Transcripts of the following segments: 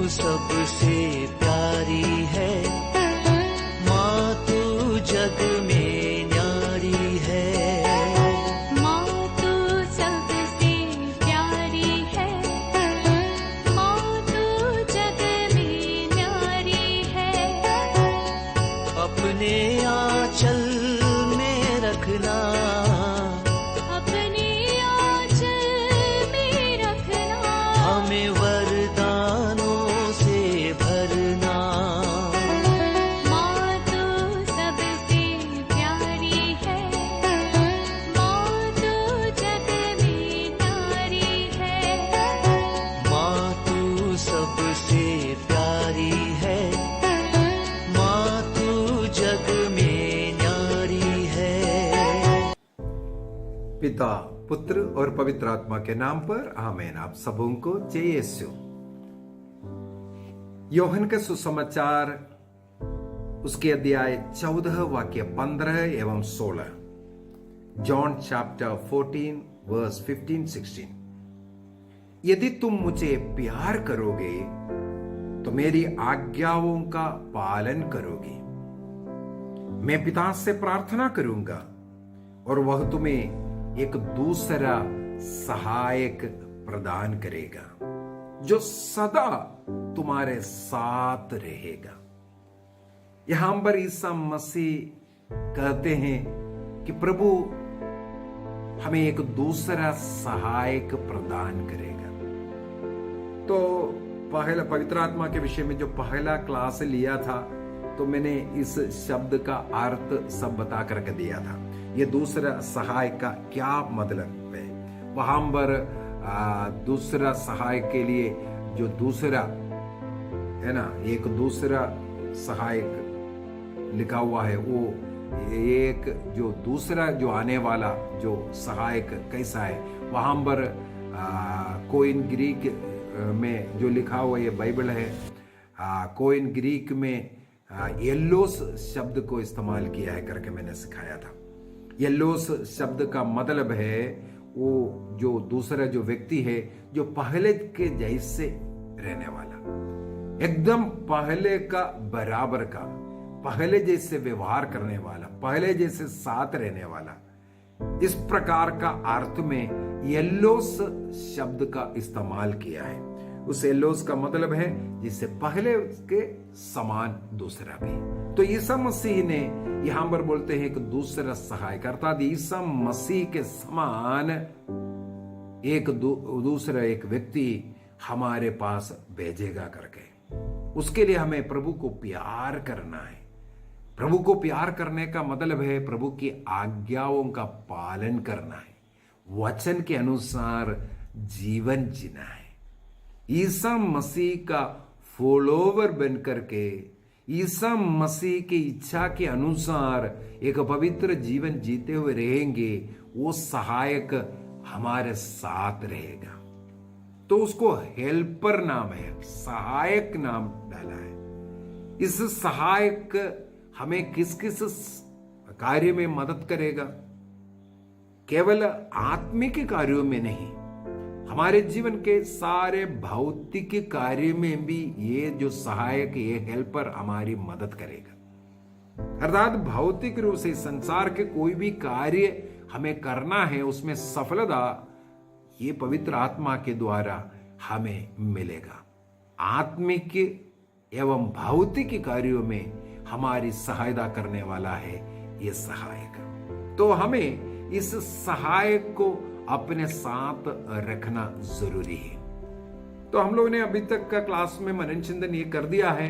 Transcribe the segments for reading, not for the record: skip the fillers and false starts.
सबसे प्यारी है, माँ तू जग में न्यारी है। माँ तू सबसे प्यारी है, माँ तू जग में न्यारी है। अपने आंचल में रखना, अपने आंचल में रखना, हमें वरदानों से भरना। माँ तू सबसे प्यारी है, माँ तू जग में न्यारी है। माँ तू सबसे प्यारी है, माँ तू जग में न्यारी है। पिता, पुत्र और पवित्र आत्मा के नाम पर आमीन। आप सबों को जय यीशु। योहन के सुसमाचार उसके अध्याय 14 वाक्य 15 एवं 16। John chapter 14 verse 15-16। यदि तुम मुझे प्यार करोगे तो मेरी आज्ञाओं का पालन करोगे। मैं पिता से प्रार्थना करूंगा और वह तुम्हें एक दूसरा सहायक प्रदान करेगा जो सदा तुम्हारे साथ रहेगा। यहां पर ईसा मसीह कहते हैं कि प्रभु हमें एक दूसरा सहायक प्रदान करेगा। तो पहला पवित्र आत्मा के विषय में जो पहला क्लास लिया था, तो मैंने इस शब्द का अर्थ सब बता करके दिया था। ये दूसरा सहायक का क्या मतलब है। वहां पर दूसरा सहायक के लिए जो दूसरा है ना, एक दूसरा सहायक लिखा हुआ है, वो एक जो दूसरा जो आने वाला जो सहायक कैसा है। वहां पर कोइन ग्रीक में जो लिखा हुआ ये बाइबल है, कोइन ग्रीक में येलोस शब्द को इस्तेमाल किया है करके मैंने सिखाया था। येलोस शब्द का मतलब है वो जो दूसरा जो व्यक्ति है जो पहले के जैसे रहने वाला, एकदम पहले का बराबर का, पहले जैसे व्यवहार करने वाला, पहले जैसे साथ रहने वाला। इस प्रकार का अर्थ में येलोस शब्द का इस्तेमाल किया है। उस येलोस का मतलब है जिससे पहले के समान दूसरा भी। तो ईसा मसीह ने यहां पर बोलते हैं एक दूसरा सहायक, अर्थात ईसा मसीह के समान एक दूसरा एक व्यक्ति हमारे पास भेजेगा करके। उसके लिए हमें प्रभु को प्यार करना है। प्रभु को प्यार करने का मतलब है प्रभु की आज्ञाओं का पालन करना है, वचन के अनुसार जीवन जीना है। ईसा मसीह का फॉलोवर बनकर के ईसा मसीह की इच्छा के अनुसार एक पवित्र जीवन जीते हुए रहेंगे, वो सहायक हमारे साथ रहेगा। तो उसको हेल्पर नाम है, सहायक नाम डाला है। इस सहायक हमें किस किस कार्य में मदद करेगा? केवल आत्मिक कार्यों में नहीं, हमारे जीवन के सारे भौतिक कार्य में भी ये जो सहायक, ये हेल्पर हमारी मदद करेगा। अर्थात भौतिक रूप से संसार के कोई भी कार्य हमें करना है, उसमें सफलता ये पवित्र आत्मा के द्वारा हमें मिलेगा। आत्मिक एवं भौतिक कार्यों में हमारी सहायता करने वाला है ये सहायक। तो हमें इस सहायक को अपने साथ रखना जरूरी है। तो हम लोगों ने अभी तक का क्लास में मनन चिंतन ये कर दिया है,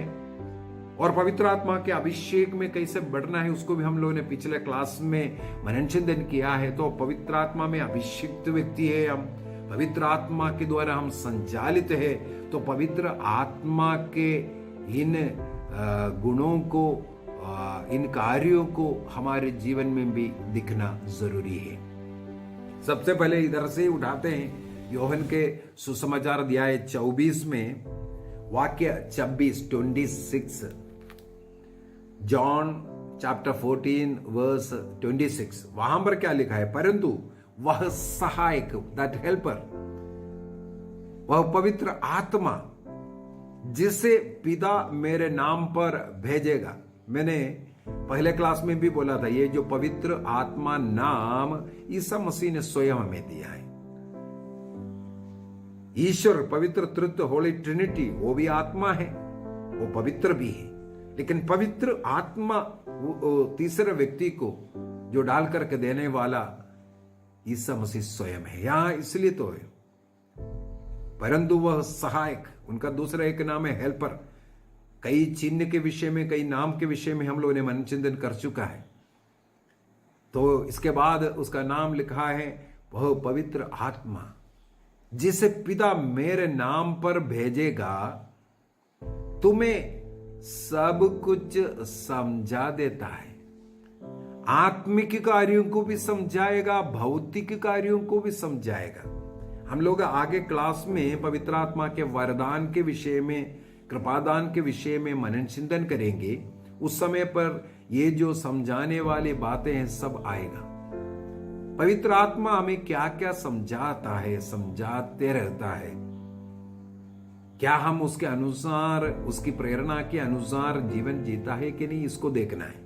और पवित्र आत्मा के अभिषेक में कैसे बढ़ना है उसको भी हम लोगों ने पिछले क्लास में मनन चिंतन किया है। तो पवित्र आत्मा में अभिषिक्त व्यक्ति है हम, पवित्र आत्मा के द्वारा हम संचालित है। तो पवित्र आत्मा के इन गुणों को, इन कार्यों को हमारे जीवन में भी दिखना जरूरी है। सबसे पहले इधर से उठाते हैं योहन के सुसमाचार अध्याय 24 में वाक्य 26। John chapter 14 verse 26। वहां पर क्या लिखा है? परंतु वह सहायक, दैट हेल्पर, वह पवित्र आत्मा जिसे पिता मेरे नाम पर भेजेगा। मैंने पहले क्लास में भी बोला था, ये जो पवित्र आत्मा नाम ईसा मसीह ने स्वयं हमें दिया है। ईश्वर पवित्र तृत्व होली ट्रिनिटी वो भी आत्मा है, वो पवित्र भी है, लेकिन पवित्र आत्मा वो तीसरे व्यक्ति को जो डाल करके देने वाला ईसा मसीह स्वयं है। यहां इसलिए तो है, परंतु वह सहायक, उनका दूसरा एक नाम है हेल्पर। कई चिन्ह के विषय में, कई नाम के विषय में हम लोगों ने मन चिंतन कर चुका है। तो इसके बाद उसका नाम लिखा है वह पवित्र आत्मा, जिसे पिता मेरे नाम पर भेजेगा, तुम्हें सब कुछ समझा देता है। आत्मिक कार्यों को भी समझाएगा, भौतिक कार्यों को भी समझाएगा। हम लोग आगे क्लास में पवित्र आत्मा के वरदान के विषय में, कृपादान के विषय में मनन चिंतन करेंगे। उस समय पर ये जो समझाने वाली बातें हैं सब आएगा। पवित्र आत्मा हमें क्या क्या समझाता है, समझाते रहता है। क्या हम उसके अनुसार, उसकी प्रेरणा के अनुसार जीवन जीता है कि नहीं, इसको देखना है।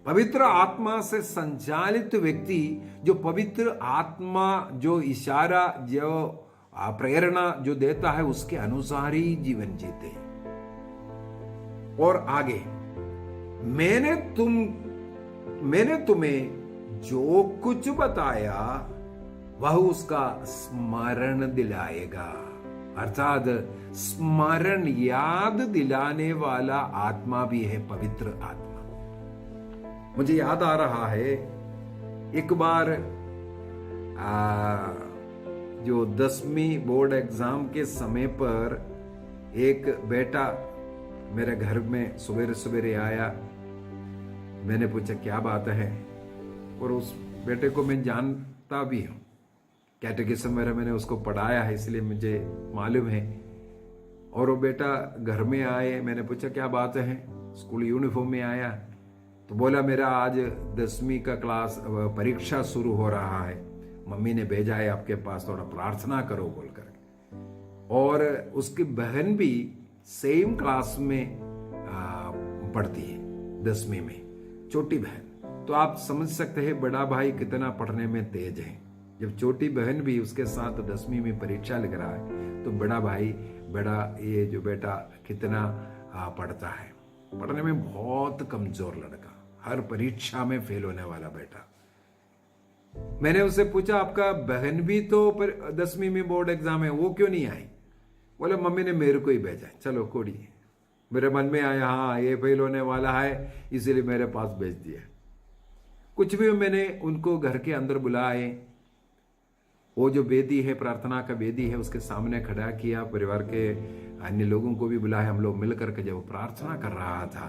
पवित्र आत्मा से संचालित व्यक्ति, जो पवित्र आत्मा जो इशारा, जो प्रेरणा जो देता है, उसके अनुसार ही जीवन जीते हैं। और आगे, मैंने तुम्हें जो कुछ बताया वह उसका स्मरण दिलाएगा। अर्थात स्मरण, याद दिलाने वाला आत्मा भी है पवित्र आत्मा। मुझे याद आ रहा है, एक बार जो 10वीं बोर्ड एग्जाम के समय पर एक बेटा मेरे घर में सवेरे सवेरे आया। मैंने पूछा क्या बात है, और उस बेटे को मैं जानता भी हूँ, कैटेकिज्म मेरा मैंने उसको पढ़ाया है, इसलिए मुझे मालूम है। और वो बेटा घर में आए, मैंने पूछा क्या बात है, स्कूल यूनिफॉर्म में आया, तो बोला मेरा आज 10वीं का क्लास परीक्षा शुरू हो रहा है, मम्मी ने भेजा है आपके पास, थोड़ा प्रार्थना करो बोलकर। और उसकी बहन भी सेम क्लास में पढ़ती है, 10वीं में, छोटी बहन। तो आप समझ सकते हैं बड़ा भाई कितना पढ़ने में तेज है। जब छोटी बहन भी उसके साथ 10वीं में परीक्षा लिख रहा है, तो बड़ा भाई, बड़ा ये जो बेटा कितना पढ़ता है। पढ़ने में बहुत कमजोर लड़का, हर परीक्षा में फेल होने वाला बेटा। मैंने उससे पूछा आपका बहन भी तो 10वीं में बोर्ड एग्जाम है, वो क्यों नहीं आई? बोले मम्मी ने मेरे को ही भेजा। चलो कोड़ी, मेरे मन में आया हाँ ये फेल होने वाला है, इसीलिए मेरे पास भेज दिया। कुछ भी मैंने उनको घर के अंदर बुलाए, वो जो वेदी है, प्रार्थना का वेदी है, उसके सामने खड़ा किया, परिवार के अन्य लोगों को भी बुलाया। हम लोग मिलकर के जब प्रार्थना कर रहा था,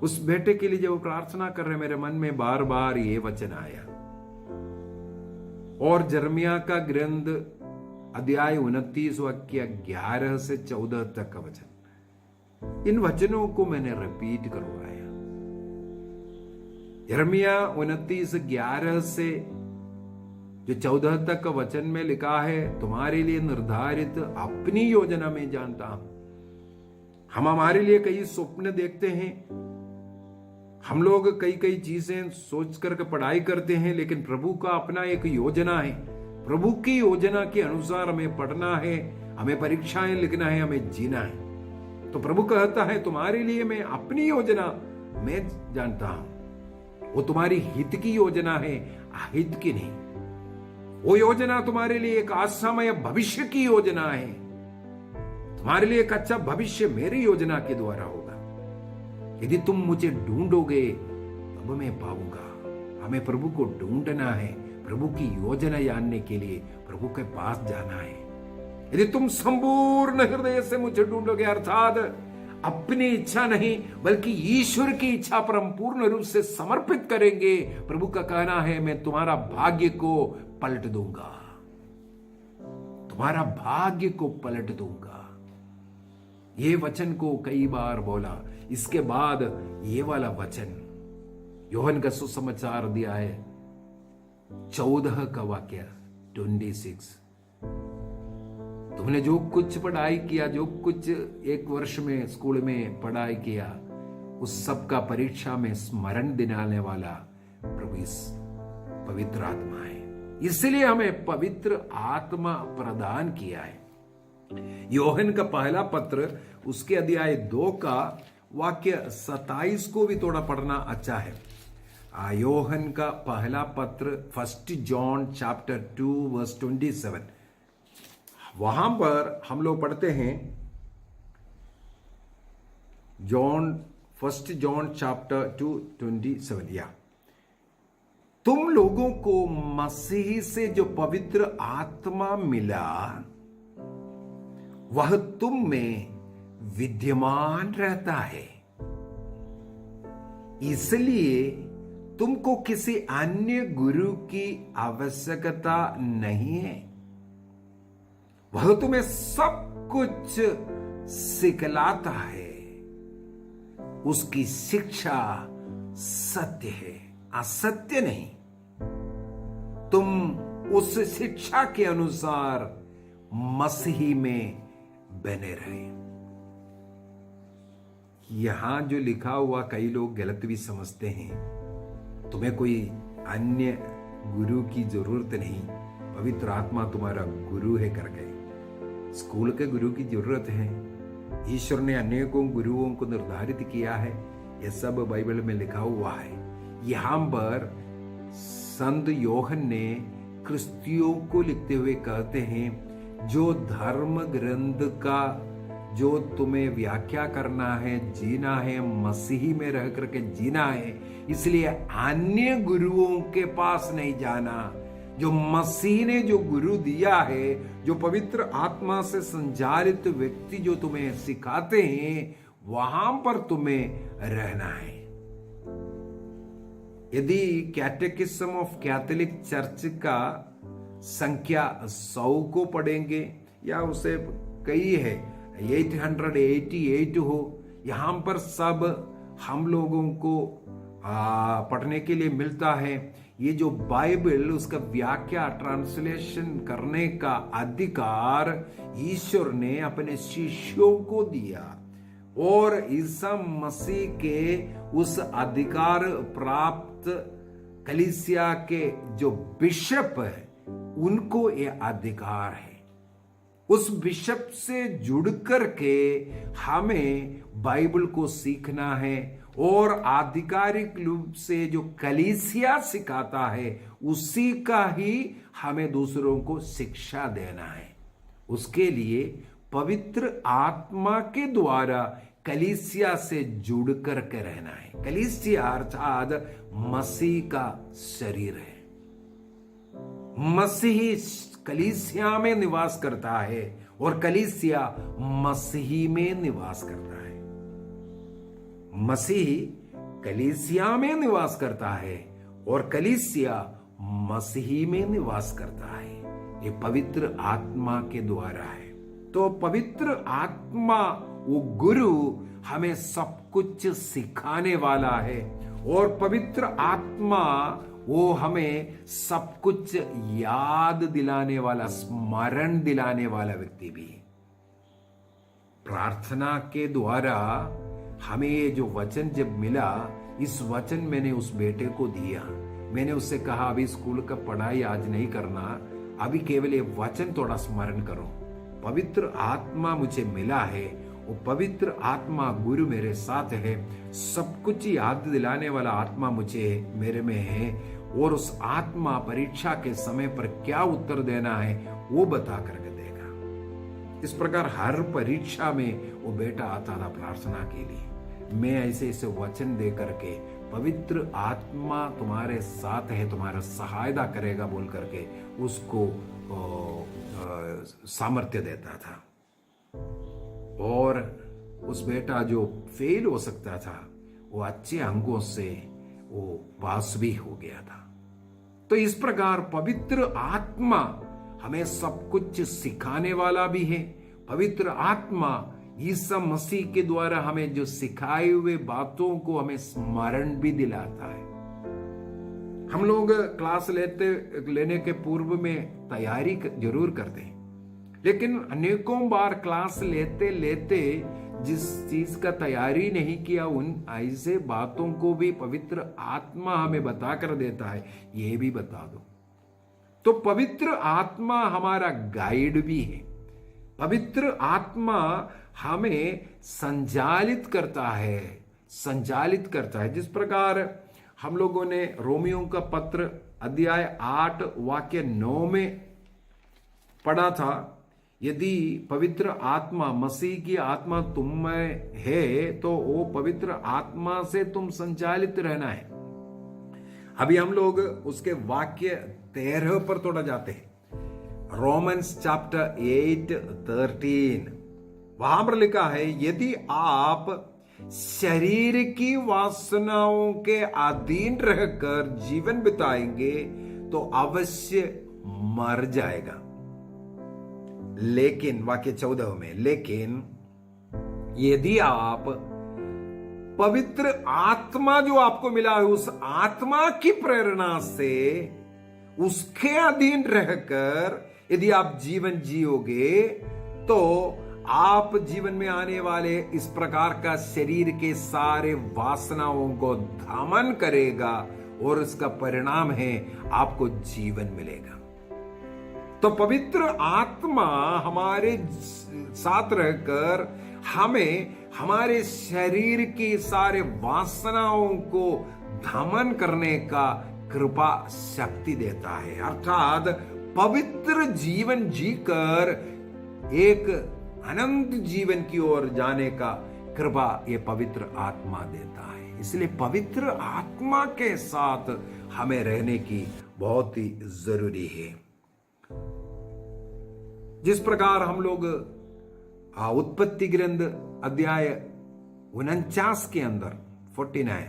उस बेटे के लिए जब प्रार्थना कर रहे, मेरे मन में बार बार ये वचन आया। और यिर्मयाह का ग्रंथ अध्याय 29 वाक्य 11 से 14 तक का वचन, इन वचनों को मैंने रिपीट करवाया। यिर्मयाह 29:11 से जो 14 तक का वचन में लिखा है, तुम्हारे लिए निर्धारित अपनी योजना में जानता हूं। हम हमारे लिए कई स्वप्न देखते हैं, हम लोग कई कई चीजें सोच करके पढ़ाई करते हैं, लेकिन प्रभु का अपना एक योजना है। प्रभु की योजना के अनुसार हमें पढ़ना है, हमें परीक्षाएं लिखना है, हमें जीना है। तो प्रभु कहता है तुम्हारे लिए मैं अपनी योजना मैं जानता हूं, वो तुम्हारी हित की योजना है, अहित की नहीं। वो योजना तुम्हारे लिए एक आशामय भविष्य की योजना है। तुम्हारे लिए एक अच्छा भविष्य मेरी योजना के द्वारा होगा। यदि तुम मुझे ढूंढोगे तब मैं पाऊंगा। हमें प्रभु को ढूंढना है, प्रभु की योजना जानने के लिए प्रभु के पास जाना है। यदि तुम संपूर्ण हृदय से मुझे ढूंढोगे, अर्थात अपनी इच्छा नहीं बल्कि ईश्वर की इच्छा पर हम पूर्ण रूप से समर्पित करेंगे, प्रभु का कहना है मैं तुम्हारा भाग्य को पलट दूंगा, तुम्हारा भाग्य को पलट दूंगा। ये वचन को कई बार बोला। इसके बाद ये वाला वचन यूहन्ना का सुसमाचार दिया है 14 का वाक्य 26, तुमने जो कुछ पढ़ाई किया, जो कुछ एक वर्ष में स्कूल में पढ़ाई किया, उस सब का परीक्षा में स्मरण दिलाने वाला प्रभु इस पवित्र आत्मा है। इसलिए हमें पवित्र आत्मा प्रदान किया है। योहन का पहला पत्र उसके अध्याय 2 का वाक्य 27 को भी थोड़ा पढ़ना अच्छा है। योहन का पहला पत्र 1 जॉन चैप्टर 2 वर्स 27, वहां पर हम लोग पढ़ते हैं, 1 जॉन चैप्टर 2:27, या तुम लोगों को मसीह से जो पवित्र आत्मा मिला वह तुम में विद्यमान रहता है, इसलिए तुमको किसी अन्य गुरु की आवश्यकता नहीं है। वह तुम्हें सब कुछ सिखलाता है। उसकी शिक्षा सत्य है, असत्य नहीं। तुम उस शिक्षा के अनुसार मसीह में बने रहे। यहां जो लिखा हुआ कई लोग गलत भी समझते हैं। तुम्हें कोई अन्य गुरु की जरूरत नहीं, पवित्र आत्मा तुम्हारा गुरु है कर गए। स्कूल के गुरु की जरूरत है। ईश्वर ने अनेकों गुरुओं को निर्धारित किया है, यह सब बाइबल में लिखा हुआ है। यहां पर संत योहन ने क्रिस्तियों को लिखते हुए कहते हैं, जो धर्म ग्रंथ का जो तुम्हें व्याख्या करना है, जीना है, मसीह में रह करके जीना है, इसलिए अन्य गुरुओं के पास नहीं जाना। जो मसीह ने जो गुरु दिया है, जो पवित्र आत्मा से संचालित व्यक्ति जो तुम्हें सिखाते हैं, वहां पर तुम्हें रहना है। यदि कैटेकिज्म ऑफ कैथोलिक चर्च का संख्या 100 को पढ़ेंगे या उसे कई है 888 हो, यहां पर सब हम लोगों को पढ़ने के लिए मिलता है। ये जो बाइबल उसका व्याख्या ट्रांसलेशन करने का अधिकार ईश्वर ने अपने शिष्यों को दिया, और ईसा मसीह के उस अधिकार प्राप्त कलीसिया के जो बिशप है, उनको ये अधिकार है। उस बिशप से जुड़ करके हमें बाइबल को सीखना है, और आधिकारिक रूप से जो कलीसिया सिखाता है उसी का ही हमें दूसरों को शिक्षा देना है। उसके लिए पवित्र आत्मा के द्वारा कलीसिया से जुड़ करके रहना है। कलीसिया अर्थात मसीह का शरीर है। मसीह कलीसिया में निवास करता है और कलीसिया मसीह में निवास करता है। मसीह कलीसिया में निवास करता है और कलीसिया मसीह में निवास करता है। ये पवित्र आत्मा के द्वारा है। तो पवित्र आत्मा वो गुरु हमें सब कुछ सिखाने वाला है, और पवित्र आत्मा वो हमें सब कुछ याद दिलाने वाला, स्मरण दिलाने वाला व्यक्ति भी है। प्रार्थना के द्वारा हमें ये जो वचन जब मिला, इस वचन मैंने उस बेटे को दिया। मैंने उससे कहा अभी स्कूल का पढ़ाई आज नहीं करना, अभी केवल ये वचन थोड़ा स्मरण करो। पवित्र आत्मा मुझे मिला है, वो पवित्र आत्मा गुरु मेरे साथ है, सब कुछ याद दिलाने वाला आत्मा मुझे मेरे में है, और उस आत्मा परीक्षा के समय पर क्या उत्तर देना है वो बता करके देगा। इस प्रकार हर परीक्षा में वो बेटा आता था प्रार्थना के लिए। मैं ऐसे ऐसे वचन दे करके पवित्र आत्मा तुम्हारे साथ है, तुम्हारा सहायता करेगा बोल करके उसको सामर्थ्य देता था। और उस बेटा जो फेल हो सकता था, वो अच्छे अंकों से वो पास भी हो गया था। तो इस प्रकार पवित्र आत्मा हमें सब कुछ सिखाने वाला भी है। पवित्र आत्मा ईसा मसीह के द्वारा हमें जो सिखाए हुए बातों को हमें स्मरण भी दिलाता है। हम लोग क्लास लेने के पूर्व में तैयारी जरूर करते हैं। लेकिन अनेकों बार क्लास लेते लेते जिस चीज का तैयारी नहीं किया, उन ऐसे बातों को भी पवित्र आत्मा हमें बता कर देता है, ये भी बता दो। तो पवित्र आत्मा हमारा गाइड भी है। पवित्र आत्मा हमें संचालित करता है। जिस प्रकार हम लोगों ने रोमियो का पत्र अध्याय 8 वाक्य 9 में पढ़ा था, यदि पवित्र आत्मा, मसीह की आत्मा तुम में है तो वो पवित्र आत्मा से तुम संचालित रहना है। अभी हम लोग उसके वाक्य 13 पर थोड़ा जाते हैं। रोमन्स चैप्टर 8:13, वहां पर लिखा है, यदि आप शरीर की वासनाओं के अधीन रहकर जीवन बिताएंगे तो अवश्य मर जाएगा। लेकिन वाक्य 14 में, लेकिन यदि आप पवित्र आत्मा जो आपको मिला है, उस आत्मा की प्रेरणा से उसके अधीन रहकर यदि आप जीवन जियोगे तो आप जीवन में आने वाले इस प्रकार का शरीर के सारे वासनाओं को दमन करेगा और इसका परिणाम है आपको जीवन मिलेगा। तो पवित्र आत्मा हमारे साथ रहकर हमें हमारे शरीर की सारे वासनाओं को दमन करने का कृपा शक्ति देता है, अर्थात पवित्र जीवन जीकर एक अनंत जीवन की ओर जाने का कृपा ये पवित्र आत्मा देता है। इसलिए पवित्र आत्मा के साथ हमें रहने की बहुत ही जरूरी है। जिस प्रकार हम लोग उत्पत्ति ग्रंथ अध्याय 49 के अंदर 49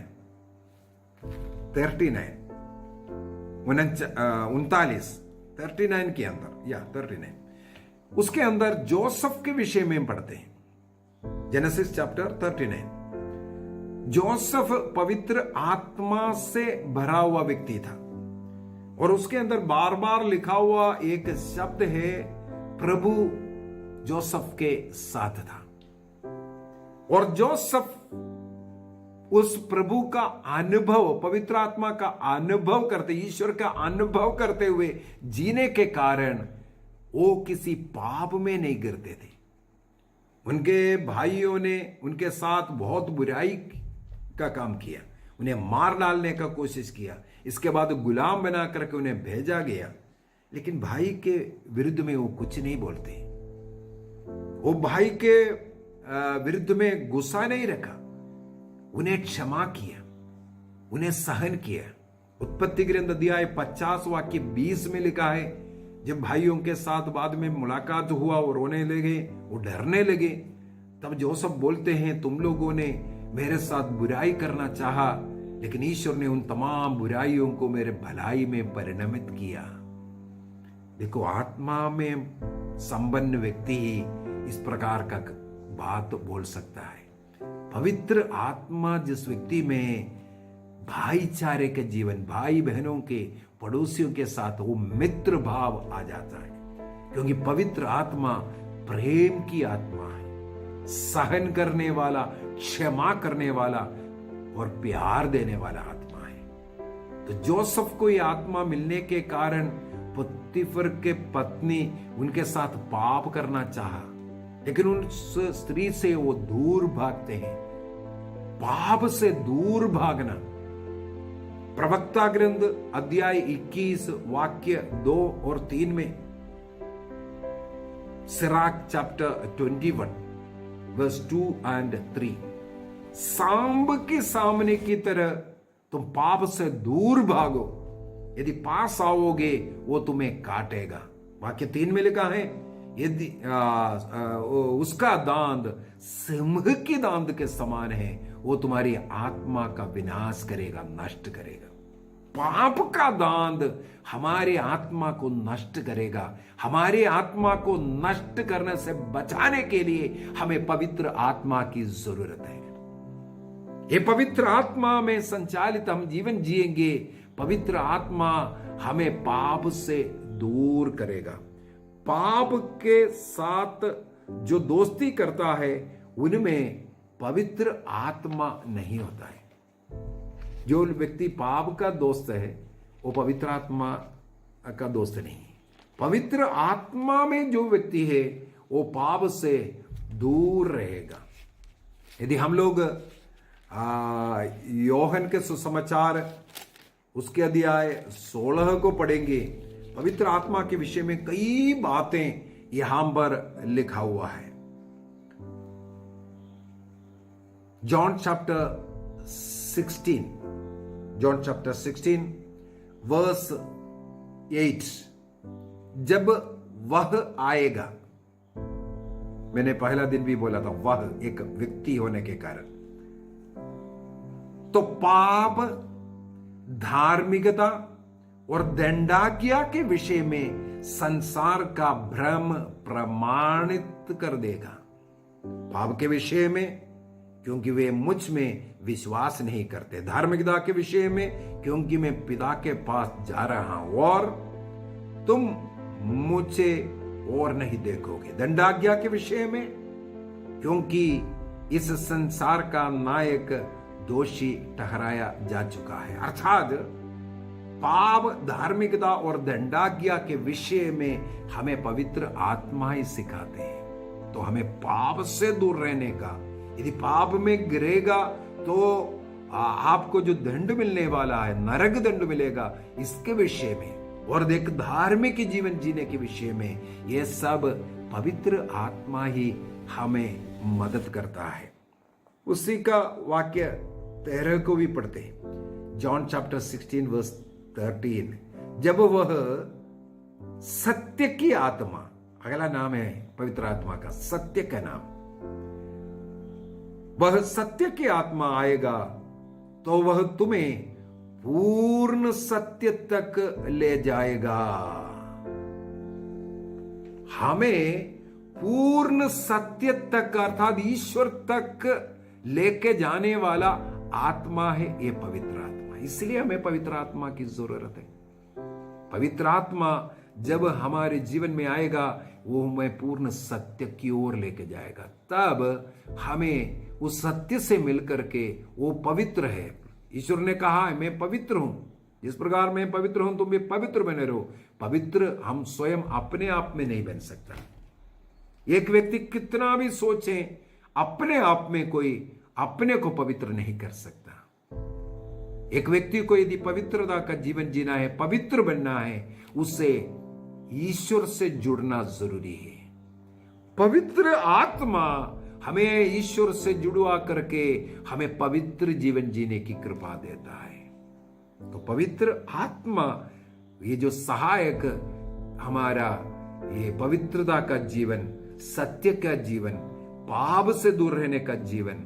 39 के अंदर या 39 उसके अंदर जोसेफ के विषय में पढ़ते हैं। Genesis chapter 39। जोसेफ पवित्र आत्मा से भरा हुआ व्यक्ति था और उसके अंदर बार बार लिखा हुआ एक शब्द है, प्रभु जोसेफ के साथ था। और जोसेफ उस प्रभु का अनुभव, पवित्र आत्मा का अनुभव करते, ईश्वर का अनुभव करते हुए जीने के कारण वो किसी पाप में नहीं गिरते थे। उनके भाइयों ने उनके साथ बहुत बुराई का काम किया, उन्हें मार डालने का कोशिश किया, इसके बाद गुलाम बना करके उन्हें भेजा गया, लेकिन भाई के विरुद्ध में वो कुछ नहीं बोलते। वो भाई के विरुद्ध में गुस्सा नहीं रखा, उन्हें क्षमा किया, उन्हें सहन किया। उत्पत्ति ग्रंथ अध्याय 50 वाक्य 20 में लिखा है, जब भाइयों के साथ बाद में मुलाकात हुआ और रोने लगे, वो डरने लगे, तब जोसेफ बोलते हैं, तुम लोगों ने मेरे साथ बुराई करना चाहा, लेकिन ईश्वर ने उन तमाम बुराइयों को मेरे भलाई में परिणमित किया। देखो, आत्मा में संपन्न व्यक्ति ही इस प्रकार का बात बोल सकता है। पवित्र आत्मा जिस व्यक्ति में भाईचारे के जीवन, भाई बहनों के, पड़ोसियों के साथ वो मित्र भाव आ जाता है, क्योंकि पवित्र आत्मा प्रेम की आत्मा है, सहन करने वाला, क्षमा करने वाला और प्यार देने वाला आत्मा है। तो जोसेफ को यह आत्मा मिलने के कारण पुत्तीफर के पत्नी उनके साथ पाप करना चाहा, लेकिन उस स्त्री से वो दूर भागते हैं। पाप से दूर भागना, प्रवक्ता ग्रंथ अध्याय 21 वाक्य 2 और 3 में, सिराक चैप्टर 21 वर्स 2 and 3, सांब के सामने की तरह तुम पाप से दूर भागो, यदि पास आओगे वो तुम्हें काटेगा। वाक्य 3 में लिखा है, यदि उसका दांत सिंह की दांत के समान है, वो तुम्हारी आत्मा का विनाश करेगा, नष्ट करेगा। पाप का दांत हमारे आत्मा को नष्ट करेगा। हमारे आत्मा को नष्ट करने से बचाने के लिए हमें पवित्र आत्मा की जरूरत है। ये पवित्र आत्मा में संचालित हम जीवन जिएंगे। पवित्र आत्मा हमें पाप से दूर करेगा। पाप के साथ जो दोस्ती करता है उनमें पवित्र आत्मा नहीं होता है। जो व्यक्ति पाप का दोस्त है वो पवित्र आत्मा का दोस्त नहीं है। पवित्र आत्मा में जो व्यक्ति है वो पाप से दूर रहेगा। यदि हम लोग योहन के सुसमाचार उसके अध्याय 16 को पढ़ेंगे, पवित्र आत्मा के विषय में कई बातें यहां पर लिखा हुआ है। जॉन चैप्टर 16 वर्स 8, जब वह आएगा, मैंने पहला दिन भी बोला था वह एक व्यक्ति होने के कारण, तो पाप, धार्मिकता और दंडाज्ञा के विषय में संसार का भ्रम प्रमाणित कर देगा। पाप के विषय में क्योंकि वे मुझ में विश्वास नहीं करते, धार्मिकता के विषय में क्योंकि मैं पिता के पास जा रहा हूं और तुम मुझे और नहीं देखोगे, दंडाज्ञा के विषय में क्योंकि इस संसार का नायक दोषी ठहराया जा चुका है। अर्थात पाप, धार्मिकता और दंडाज्ञा के विषय में हमें पवित्र आत्मा ही सिखाते हैं। तो हमें पाप से दूर रहने का, यदि पाप में गिरेगा तो आपको जो दंड मिलने वाला है, नरक दंड मिलेगा, इसके विषय में और एक धार्मिक जीवन जीने के विषय में, यह सब पवित्र आत्मा ही हमें मदद करता है। उसी का वाक्य 13 को भी पढ़ते हैं। जॉन चैप्टर 16 वर्स 13, जब वह सत्य की आत्मा, अगला नाम है पवित्र आत्मा का, सत्य का नाम, वह सत्य की आत्मा आएगा तो वह तुम्हें पूर्ण सत्य तक ले जाएगा। हमें पूर्ण सत्य तक अर्थात ईश्वर तक लेके जाने वाला आत्मा है ये पवित्र आत्मा। इसलिए हमें पवित्र आत्मा की जरूरत है। पवित्र आत्मा जब हमारे जीवन में आएगा वो हमें पूर्ण सत्य की ओर लेके जाएगा। तब हमें उस सत्य से मिलकर के, वो पवित्र है, ईश्वर ने कहा है मैं पवित्र हूं, जिस प्रकार मैं पवित्र हूं तुम भी पवित्र बने रहो। पवित्र हम स्वयं अपने आप में नहीं बन सकता। एक व्यक्ति कितना भी सोचे, अपने आप में कोई अपने को पवित्र नहीं कर सकता। एक व्यक्ति को यदि पवित्रता का जीवन जीना है, पवित्र बनना है, उसे ईश्वर से जुड़ना जरूरी है। पवित्र आत्मा हमें ईश्वर से जुड़वा करके हमें पवित्र जीवन जीने की कृपा देता है। तो पवित्र आत्मा ये जो सहायक हमारा ये पवित्रता का जीवन, सत्य का जीवन, पाप से दूर रहने का जीवन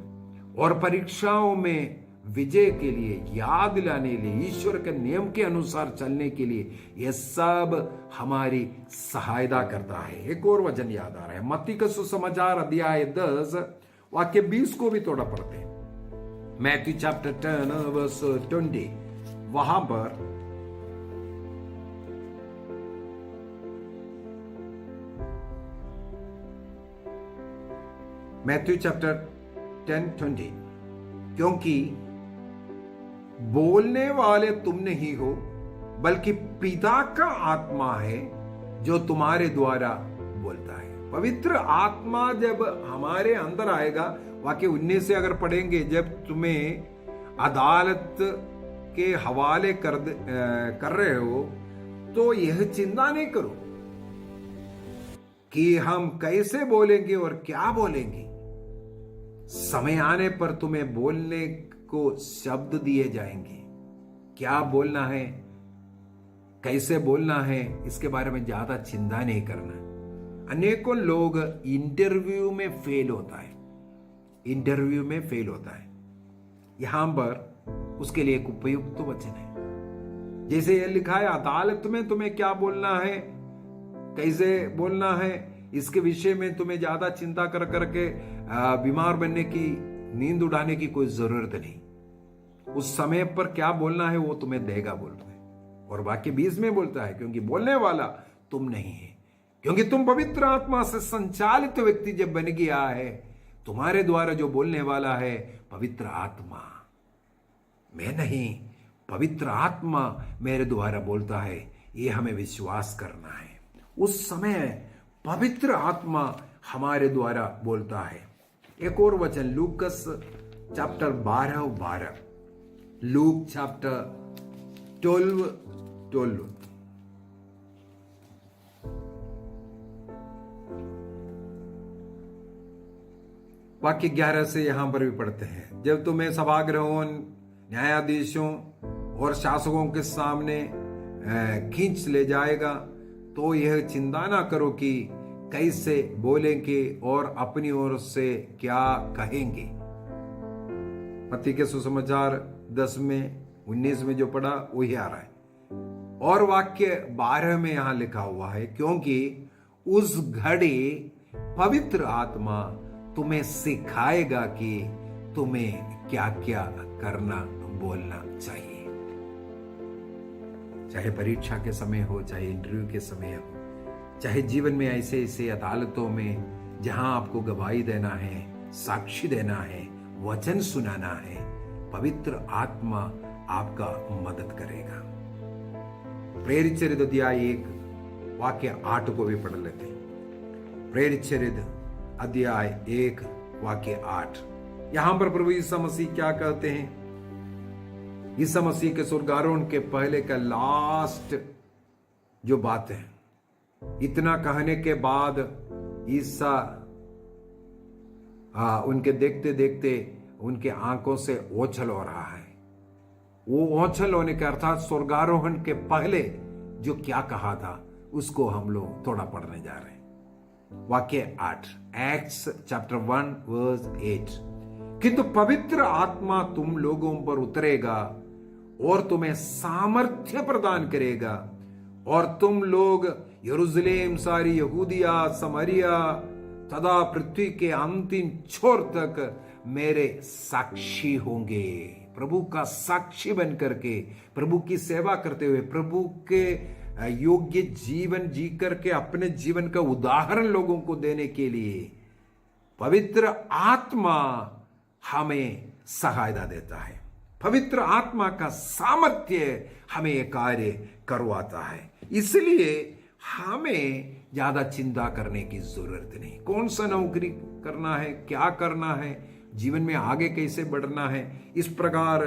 और परीक्षाओं में विजय के लिए, याद दिलाने के लिए, ईश्वर के नियम के अनुसार चलने के लिए, यह सब हमारी सहायता करता है। एक और वचन याद आ रहा है, मत्ती का सुसमाचार अध्याय 10 वाक्य 20 को भी थोड़ा पढ़ते हैं। मैथ्यू चैप्टर 10 वर्स 20, वहां पर मैथ्यू चैप्टर 10:20, क्योंकि बोलने वाले तुम नहीं हो बल्कि पिता का आत्मा है जो तुम्हारे द्वारा बोलता है। पवित्र आत्मा जब हमारे अंदर आएगा, वाक्य 19 से अगर पढ़ेंगे, जब तुम्हें अदालत के हवाले कर रहे हो तो यह चिंता नहीं करो कि हम कैसे बोलेंगे और क्या बोलेंगे। समय आने पर तुम्हें बोलने को शब्द दिए जाएंगे। क्या बोलना है, कैसे बोलना है, इसके बारे में ज्यादा चिंता नहीं करना। अनेकों लोग इंटरव्यू में फेल होता है, यहां पर उसके लिए एक उपयुक्त वचन है। जैसे यह लिखा है, अदालत में तुम्हें क्या बोलना है, कैसे बोलना है, इसके विषय में तुम्हें ज्यादा चिंता कर करके बीमार बनने की, नींद उड़ाने की कोई जरूरत नहीं। उस समय पर क्या बोलना है वो तुम्हें देगा बोलता है। और वाक्य 20 में बोलता है, क्योंकि बोलने वाला तुम नहीं है, क्योंकि तुम पवित्र आत्मा से संचालित व्यक्ति जब बन गया है, तुम्हारे द्वारा जो बोलने वाला है पवित्र आत्मा, मैं नहीं, पवित्र आत्मा मेरे द्वारा बोलता है। ये हमें विश्वास करना है। उस समय पवित्र आत्मा हमारे द्वारा बोलता है। एक और वचन लूकस चैप्टर 12 लूक चैप्टर 12 वाक्य 11 से यहां पर भी पढ़ते हैं। जब तुम्हें सभागृहों, न्यायाधीशों और शासकों के सामने खींच ले जाएगा तो यह चिंता ना करो कि कैसे बोलेंगे और अपनी ओर से क्या कहेंगे। मत्ती के सुसमाचार 10 में 19 में जो पढ़ा वही आ रहा है। और वाक्य 12 में यहां लिखा हुआ है, क्योंकि उस घड़ी पवित्र आत्मा तुम्हें सिखाएगा कि तुम्हें क्या क्या करना बोलना चाहिए। चाहे परीक्षा के समय हो, चाहे इंटरव्यू के समय हो, चाहे जीवन में ऐसे ऐसे अदालतों में जहां आपको गवाही देना है, साक्षी देना है, वचन सुनाना है, पवित्र आत्मा आपका मदद करेगा। प्रेरित चरित अध्याय 1 वाक्य 8 को भी पढ़ लेते हैं। प्रेरित चरित अध्याय 1 वाक्य 8। यहां पर प्रभु यीशु मसीह क्या कहते हैं? यीशु मसीह के स्वर्गारोहण के पहले का लास्ट जो बात है, इतना कहने के बाद ईसा उनके देखते देखते उनके आंखों से ओझल हो रहा है। वो ओझल होने के अर्थात स्वर्गारोहण के पहले जो क्या कहा था उसको हम लोग थोड़ा पढ़ने जा रहे हैं। वाक्य 8 एक्ट्स चैप्टर 1 वर्स 8। किंतु पवित्र आत्मा तुम लोगों पर उतरेगा और तुम्हें सामर्थ्य प्रदान करेगा और तुम लोग यरूशलेम, सारी यहूदिया, समरिया तथा पृथ्वी के अंतिम छोर तक मेरे साक्षी होंगे। प्रभु का साक्षी बन करके, प्रभु की सेवा करते हुए, प्रभु के योग्य जीवन जी करके अपने जीवन का उदाहरण लोगों को देने के लिए पवित्र आत्मा हमें सहायता देता है। पवित्र आत्मा का सामर्थ्य हमें यह कार्य करवाता है। इसलिए हमें ज्यादा चिंता करने की जरूरत नहीं। कौन सा नौकरी करना है, क्या करना है, जीवन में आगे कैसे बढ़ना है, इस प्रकार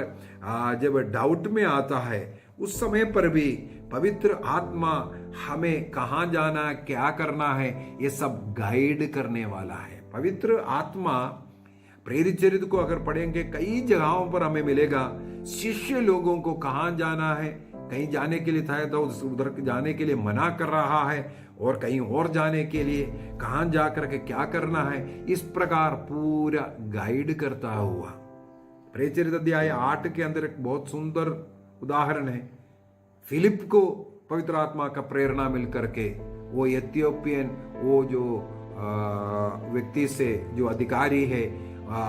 जब डाउट में आता है उस समय पर भी पवित्र आत्मा हमें कहां जाना, क्या करना है, ये सब गाइड करने वाला है। पवित्र आत्मा प्रेरित चरित्र को अगर पढ़ेंगे कई जगहों पर हमें मिलेगा। शिष्य लोगों को कहां जाना है, कहीं जाने के लिए था तो उधर जाने के लिए मना कर रहा है और कहीं और जाने के लिए कहां जाकर के क्या करना है, इस प्रकार पूरा गाइड करता हुआ। प्रेरित चरित्र अध्याय 8 के अंदर एक बहुत सुंदर उदाहरण है। फिलिप को पवित्र आत्मा का प्रेरणा मिल करके वो इथियोपियन, वो जो व्यक्ति से जो अधिकारी है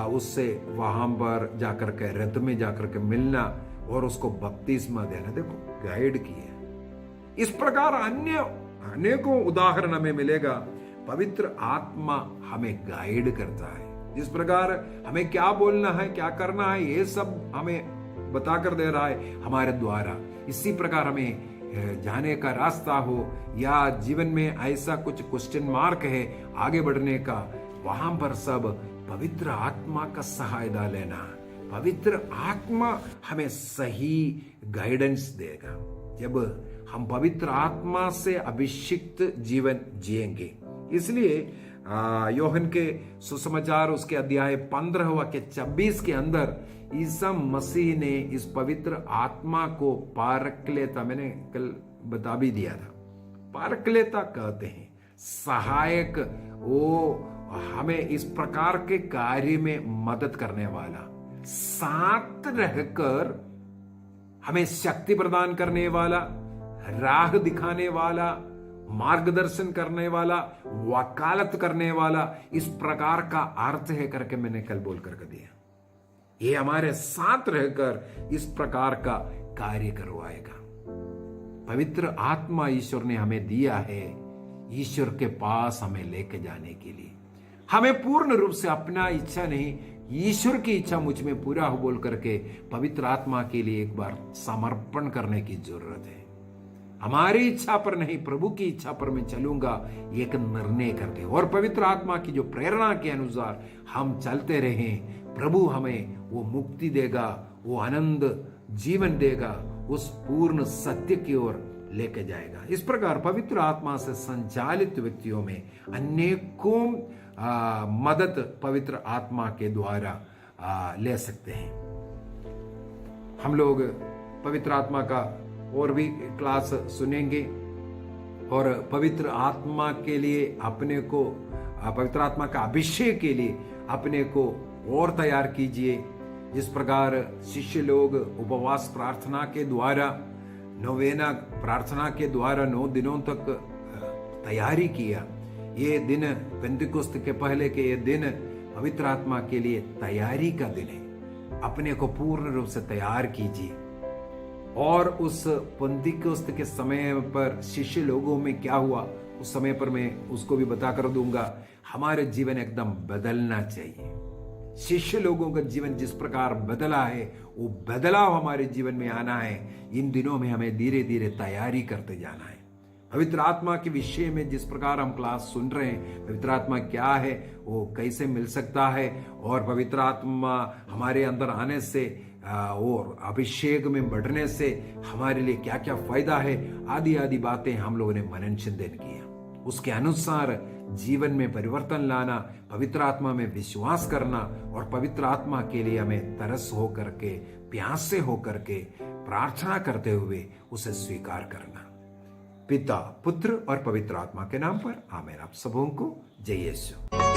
उससे वहां पर जाकर के रथ में जाकर के मिलना और उसको बपतिस्मा देना, देखो गाइड किया। इस प्रकार अन्य अनेकों उदाहरण हमें मिलेगा। पवित्र आत्मा हमें गाइड करता है। जिस प्रकार हमें क्या बोलना है, क्या करना है, ये सब हमें बताकर दे रहा है हमारे द्वारा। इसी प्रकार हमें जाने का रास्ता हो या जीवन में ऐसा कुछ क्वेश्चन मार्क है आगे बढ़ने का, वहां पर सब पवित्र आत्मा का सहायता लेना। पवित्र आत्मा हमें सही गाइडेंस देगा जब हम पवित्र आत्मा से अभिषिक्त जीवन जिएंगे। इसलिए योहन के सुसमाचार उसके अध्याय 15 वाक्य 26 के अंदर ईसा मसीह ने इस पवित्र आत्मा को पारक्लेता, मैंने कल बता भी दिया था, पारक्लेता कहते हैं, सहायक, वो हमें इस प्रकार के कार्य में मदद करने वाला, साथ रहकर हमें शक्ति प्रदान करने वाला, राह दिखाने वाला, मार्गदर्शन करने वाला, वकालत करने वाला, इस प्रकार का अर्थ है करके मैंने कल बोल करके दिया। ये हमारे साथ रहकर इस प्रकार का कार्य करवाएगा। पवित्र आत्मा ईश्वर ने हमें दिया है, ईश्वर के पास हमें लेके जाने के लिए। हमें पूर्ण रूप से अपना इच्छा नहीं, ईश्वर की इच्छा मुझ में पूरा हो बोल करके पवित्र आत्मा के लिए एक बार समर्पण करने की जरूरत है। हमारी इच्छा पर नहीं, प्रभु की इच्छा पर मैं चलूंगा, एक निर्णय करते और पवित्र आत्मा की जो प्रेरणा के अनुसार हम चलते रहें, प्रभु हमें वो मुक्ति देगा, वो आनंद जीवन देगा, उस पूर्ण सत्य की ओर लेके जाएगा। इस प्रकार पवित्र आत्मा से संचालित व्यक्तियों में अनेकों मदद पवित्र आत्मा के द्वारा ले सकते हैं। हम लोग पवित्र आत्मा का और भी क्लास सुनेंगे और पवित्र आत्मा के लिए अपने को, पवित्र आत्मा का अभिषेक के लिए अपने को और तैयार कीजिए। जिस प्रकार शिष्य लोग उपवास प्रार्थना के द्वारा, नोवेना प्रार्थना के द्वारा 9 दिनों तक तैयारी किया, ये दिन पेंतिकुस्त के पहले के ये दिन पवित्र आत्मा के लिए तैयारी का दिन है। अपने को पूर्ण रूप से तैयार कीजिए। और उस पेंतिकुस्त के समय पर शिष्य लोगों में क्या हुआ, उस समय पर मैं उसको भी बता कर दूंगा। हमारे जीवन एकदम बदलना चाहिए। शिष्य लोगों का जीवन जिस प्रकार बदला है, वो बदलाव हमारे जीवन में आना है। इन दिनों में हमें धीरे धीरे तैयारी करते जाना है। पवित्र आत्मा के विषय में जिस प्रकार हम क्लास सुन रहे हैं, पवित्र आत्मा क्या है, वो कैसे मिल सकता है, और पवित्र आत्मा हमारे अंदर आने से और अभिषेक में बढ़ने से हमारे लिए क्या क्या फायदा है, आदि आदि बातें हम लोगों ने मनन चिंतन किया। उसके अनुसार जीवन में परिवर्तन लाना, पवित्र आत्मा में विश्वास करना और पवित्र आत्मा के लिए हमें तरस हो करके, प्यास से हो करके प्रार्थना करते हुए उसे स्वीकार करना। पिता, पुत्र और पवित्र आत्मा के नाम पर आमीन। आप सबों को जय यीशु।